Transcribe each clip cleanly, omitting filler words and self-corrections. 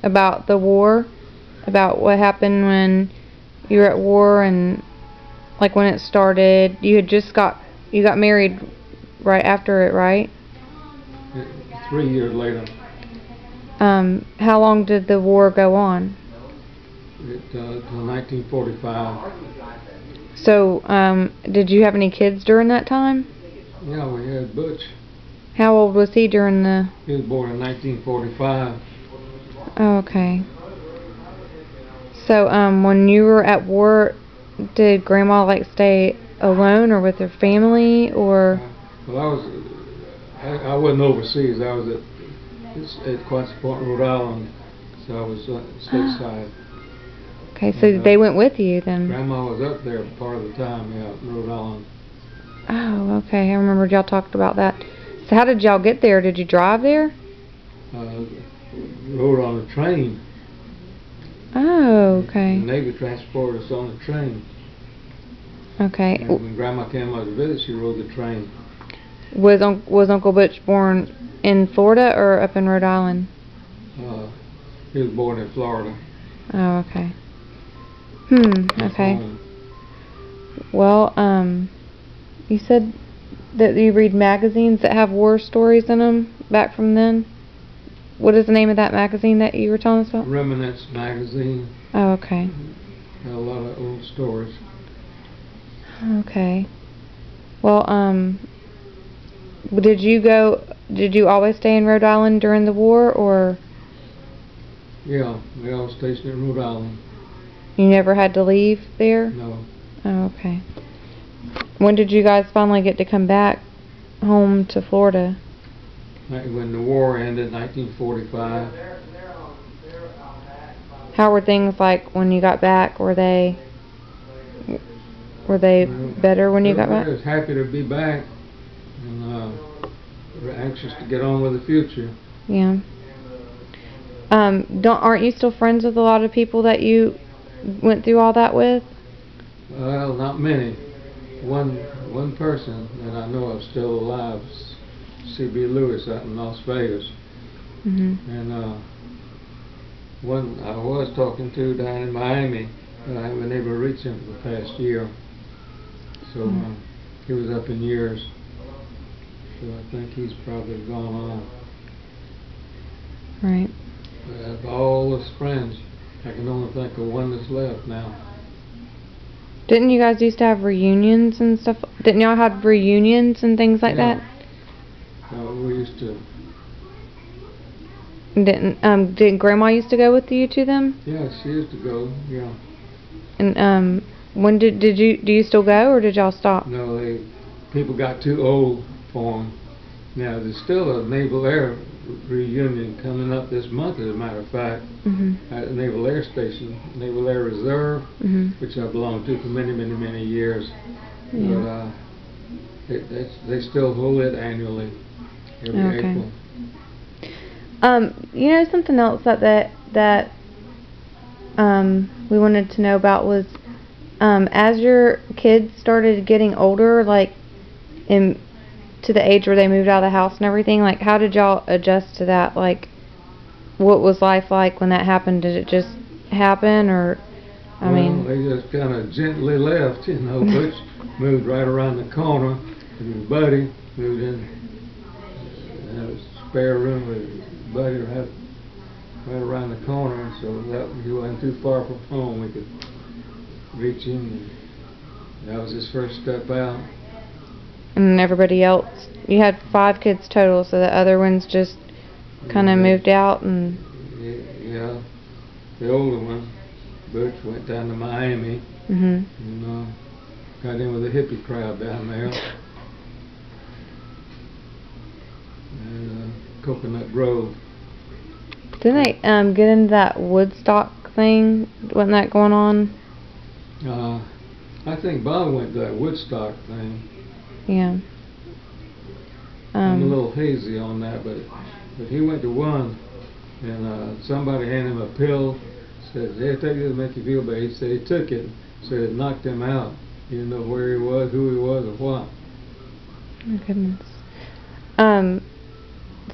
about the war, about what happened when you were at war and like when it started. You got married right after it, right? 3 years later. How long did the war go on? Till 1945. So, did you have any kids during that time? Yeah, we had Butch. How old was he during the... He was born in 1945. Oh, okay. So, when you were at war, did Grandma like stay alone or with her family, or? Well, I wasn't overseas. I was at Quincy Point, Rhode Island, so I was stateside. Okay, so they went with you then? Grandma was up there part of the time, yeah, in Rhode Island. Oh, okay. I remember y'all talked about that. So how did y'all get there? Did you drive there? Rode on a train. Oh, okay. The Navy transported us on the train. Okay. And when Grandma came out to visit, she rode the train. Was Uncle Butch born in Florida or up in Rhode Island? He was born in Florida. Oh, okay. Okay. Home. Well, you said that you read magazines that have war stories in them back from then. What is the name of that magazine that you were telling us about? Remnants magazine. Oh, okay. Had a lot of old stories. Okay. Well, did you always stay in Rhode Island during the war, or? Yeah, we all stationed in Rhode Island. You never had to leave there? No. Oh, okay. When did you guys finally get to come back home to Florida? When the war ended, 1945. How were things like when you got back? Were they better when you got back? I was happy to be back, and we're anxious to get on with the future. Yeah. Aren't you still friends with a lot of people that you went through all that with? Well, not many. One person that I know of still alive, C.B. Lewis out in Las Vegas. And one I was talking to down in Miami, but I haven't been able to reach him for the past year. So he was up in years. So I think he's probably gone on. Right. But of all his friends, I can only think of one that's left now. Didn't you guys used to have reunions and stuff? Didn't y'all have reunions and things like that? We used to. Didn't Grandma used to go with you to them? Yeah, she used to go. Yeah. And when do you still go, or did y'all stop? No, people got too old for them. Now there's still a Naval Air reunion coming up this month, as a matter of fact, at the Naval Air Station, Naval Air Reserve, which I belonged to for many, many, many years. Yeah. But they still hold it annually every April. You know, something else that we wanted to know about was as your kids started getting older, like to the age where they moved out of the house and everything, like how did y'all adjust to that? Like, what was life like when that happened? Did it just happen, or I mean? They just kind of gently left, you know. Butch moved right around the corner, and his buddy moved in a spare room with his buddy right around the corner, so that he wasn't too far from home. We could reach him, and that was his first step out. And everybody else, you had 5 kids total, so the other ones just kind of moved out and. Yeah, the older one, Butch, went down to Miami and got in with the hippie crowd down there. And Coconut Grove. Didn't they get into that Woodstock thing? Wasn't that going on? I think Bob went to that Woodstock thing. Yeah. I'm a little hazy on that, but he went to one, and somebody handed him a pill, said, "Hey, take this to make you feel better." He said he took it, said it knocked him out. He didn't know where he was, who he was, or what. Oh, goodness.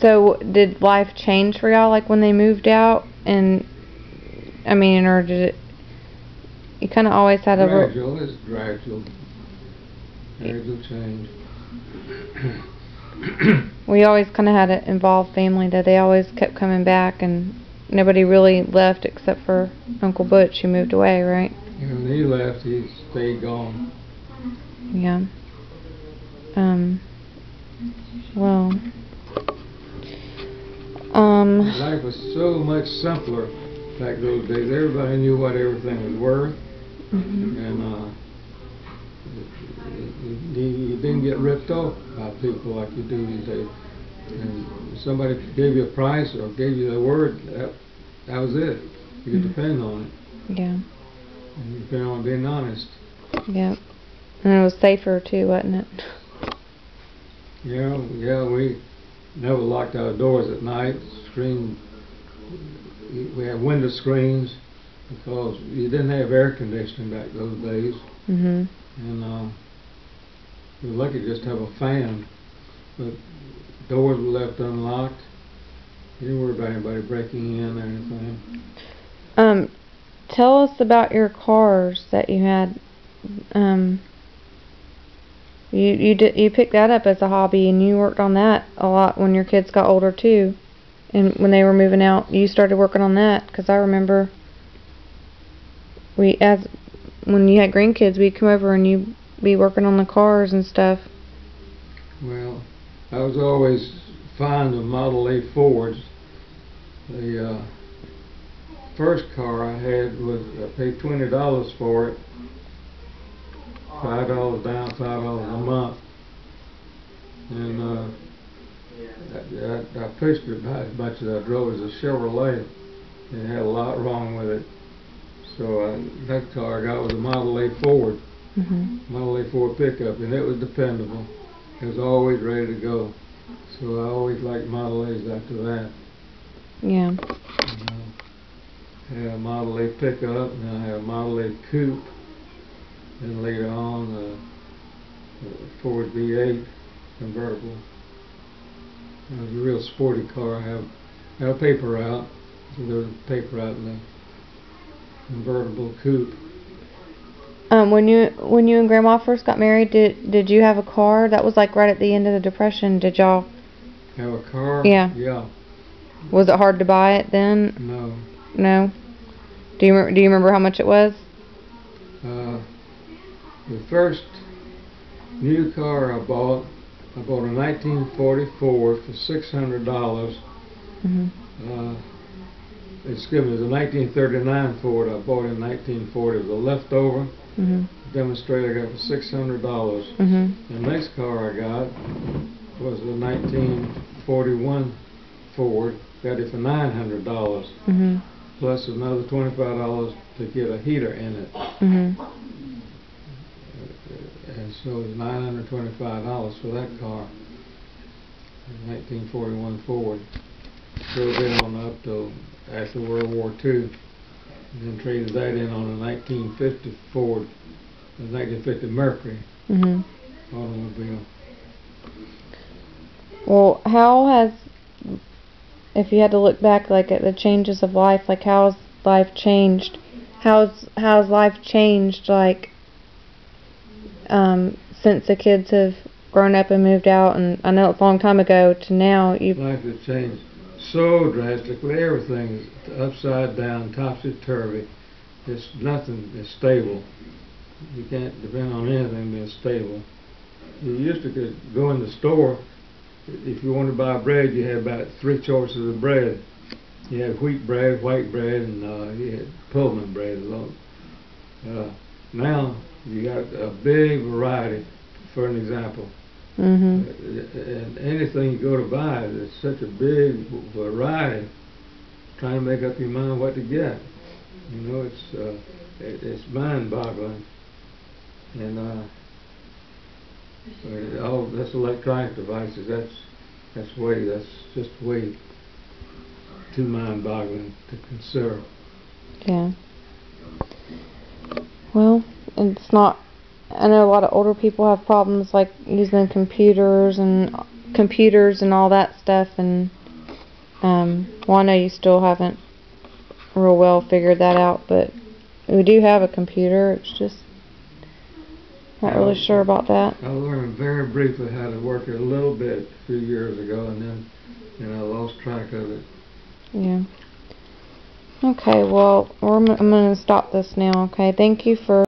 So did life change for y'all like when they moved out? And I mean, or did it? You kind of always had a Gradual, it's gradual. Gradual change. We always kind of had an involved family that they always kept coming back, and nobody really left except for Uncle Butch, who moved away, right? When he left, he stayed gone. Yeah. Well. Life was so much simpler back those days. Everybody knew what everything was worth, and you didn't get ripped off by people like you do these days. And somebody gave you a price or gave you the word, that was it. You could depend on it. Yeah. And you depend on being honest. Yeah. And it was safer too, wasn't it? Yeah, we never locked our doors at night. We had window screens because you didn't have air conditioning back those days. And we were lucky just to have a fan. But doors were left unlocked. You didn't worry about anybody breaking in or anything. Tell us about your cars that you had. You picked that up as a hobby, and you worked on that a lot when your kids got older too. And when they were moving out, you started working on that, because I remember when you had grandkids, we'd come over and you'd be working on the cars and stuff. Well, I was always fond of Model A Fords. The first car I had I paid $20 for it, $5 down, $5 a month, and I pushed it by as much as I drove. It was a Chevrolet. It had a lot wrong with it, so that car I got was a Model A Ford, Model A Ford pickup, and it was dependable. It was always ready to go. So I always liked Model A's after that. Yeah. I had a Model A pickup, and then I had a Model A coupe, and later on a Ford V8 convertible. It was a real sporty car. I have a paper route. So there was a paper route in the convertible coupe. When you and Grandma first got married, did you have a car? That was like right at the end of the Depression. Did y'all have a car? Yeah. Yeah. Was it hard to buy it then? No. No. Do you remember how much it was? The first new car I bought a 1944 for $600. Excuse me, it was a 1939 Ford I bought in 1940. It was a leftover demonstrator I got for $600. The next car I got was a 1941 Ford. Got it for $900. Plus another $25 to get a heater in it. And so it was $925 for that car. A 1941 Ford. Drove it on up till after World War II. And then traded that in on a 1950 Ford, a 1950 Mercury automobile. Well, how has, if you had to look back like at the changes of life, like how's life changed? How's life changed like since the kids have grown up and moved out? And I know it's a long time ago to now. Life has changed so drastically. Everything is upside down, topsy-turvy. Nothing is stable. You can't depend on anything being stable. You used to go in the store. If you wanted to buy bread, you had about 3 choices of bread. You had wheat bread, white bread, and you had Pullman bread. Now you got a big variety. For an example, and anything you go to buy, there's such a big variety. Trying to make up your mind what to get. You know, it's mind-boggling. And all that's electronic devices. That's just way too mind-boggling to consider. Yeah. Well, it's not. I know a lot of older people have problems like using computers and computers and all that stuff, and well, I know you still haven't real well figured that out, but we do have a computer. It's just not really sure about that. I learned very briefly how to work it a little bit a few years ago, and then I lost track of it. Yeah. Okay, well, I'm going to stop this now, okay? Thank you for